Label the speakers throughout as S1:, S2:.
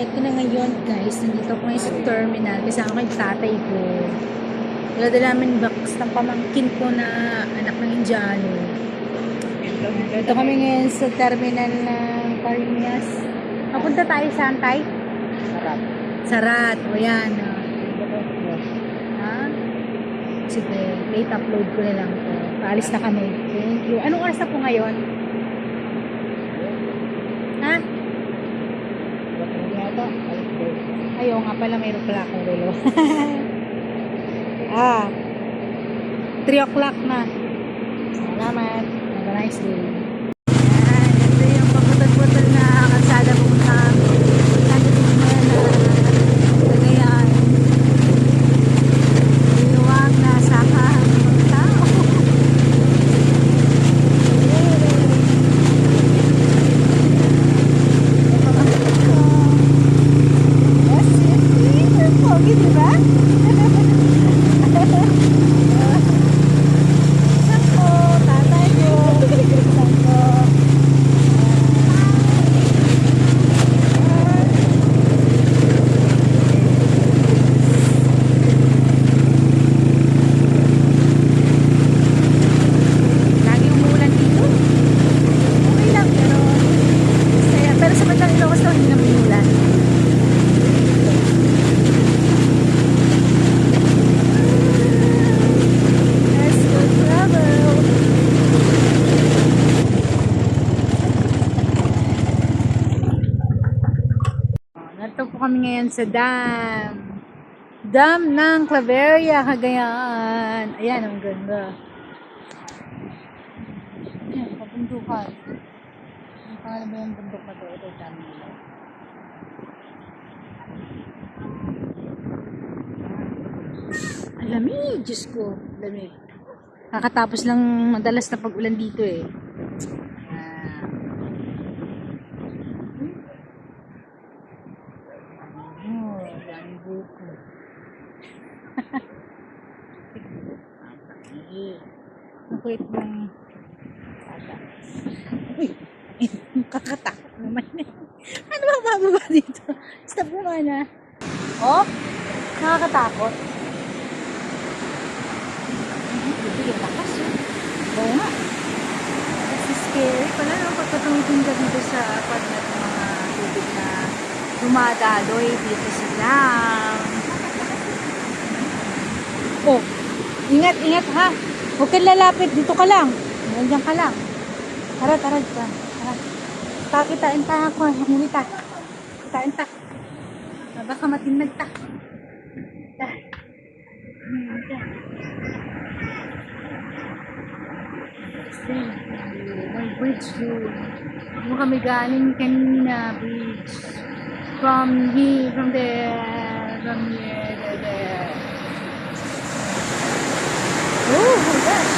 S1: Ito na ngayon guys, nandito ko ngayon sa terminal kasama ko yung tatay ko. Dala namin box ng pamangkin ko na anak ng Indiano. Ito kami ngayon sa terminal ng Parinias. Papunta tayo saan tayo?
S2: Sarap.
S1: Sarat. O yan. Ha? Sige, late upload ko na lang to. Paalis na kami. Thank you. Anong oras na po ngayon? Ha? Ayaw nga pala, mayroon pala akong relo. 3 o'clock na. Salamat. Have a nice day. Ayan, ito yung pagputol-putol na kalsada po kami. Nandito din mo yan na Cagayan. Inuwag na sakahan ng tao. Pogi, diba? Sako, tatay ko. Sako. Lagi umuulan dito. Okay lang, pero sa Bandang Ilocos daw hindi naman umulan. Narito po kami ngayon sa dam. Dam ng Claveria, Cagayan. Ayan, ang ganda. Ayan, kabundukan. Ang pangalan ba yung bundok na to? Ito, dam nila. Ang lamig, Diyos ko. Lamig. Kakatapos lang madalas na pag-ulan dito eh. Daming buko. Ang kulit ng bata. Uy! Kakatakot naman eh. Ano ba mababa dito? Stop naman ah. Oh? Nakakatakot. Bibigyan lakas yun. Oo nga. Kasi scary pala no? Pagkatumitin ka dito sa pag na mga tubig na dumadaloy dito sa dam. Oh, ingat, ingat ha. Huwag kang lalapit. Dito ka lang. Nandiyan ka lang. Tara, tara. Pakitain ta ako. Humita. Kitain ta. Baka matinag ta. May bridge doon. Yung kami galing kanina, bridge. From here, from there, to there. Oh my gosh!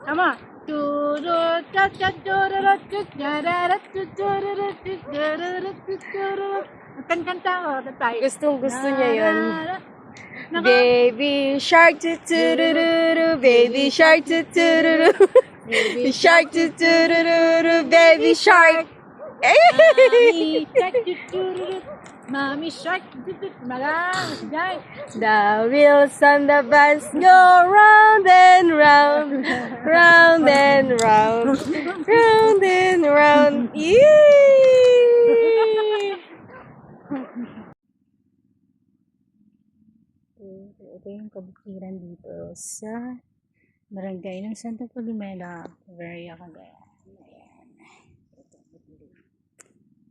S1: Come on. Kanta ko, tayo.
S2: Gustong gusto niya yun. Baby shark tutururu, baby shark tutururu, baby shark tutururu, baby shark.
S1: Mommy shark,
S2: The wheels on the bus go round and round, round and round, round and round. Yee!
S1: Ito yung kabukiran dito sa barangay ng Santa Filomena, Claveria, Cagayan. Ayan.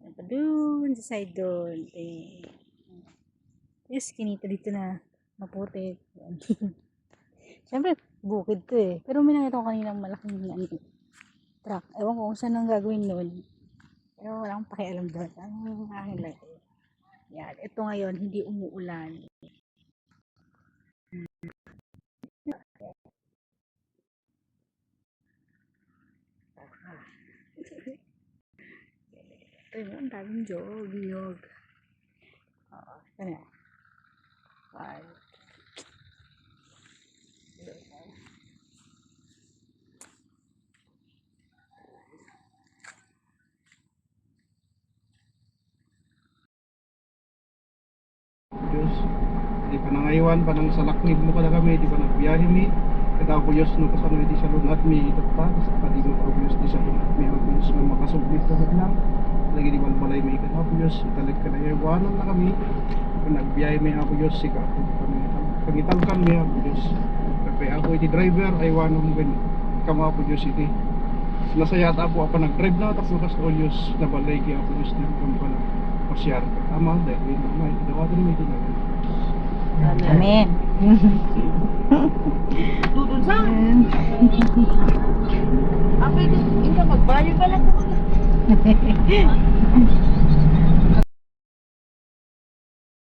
S1: Ayan pa dun, sa side dun. Yes, kinita dito na maputi. Siyempre, bukid to eh. Pero may nakita ko kaninang malaking truck. Ewan ko kung saan ang gagawin nun. Pero wala akong pakialam doon. Ang akin lang. Yan. Ito ngayon, hindi umuulan. Ito yun, ang daming jog. Kanya. Five.
S3: Diyos, di pa nangaywan pa nang salaknib mo kada kami, di pa nagbiyahe mi. Kada ako Diyos no kasano di sa lunat mi itata, sa padi mo ako Diyos di sa lunat mi ako Diyos na makasublit ka lang. Lagi di balbalay mi kada ako Diyos, italag ka na iwanan na kami. Kung nagbiyahe mi ako Diyos, sika ako pangitalkan mi ako Diyos. Kaya ako iti driver, ay wanon ben kama ako Diyos iti. Nasayata ako apa nag-drive na tapos kas o Diyos na balay ki ako Diyos na kung pasyar ka. Ama, dahil may dawatin mi iti na.
S1: Amen.
S2: Dudun sa? Ako ito magbayad ka lang.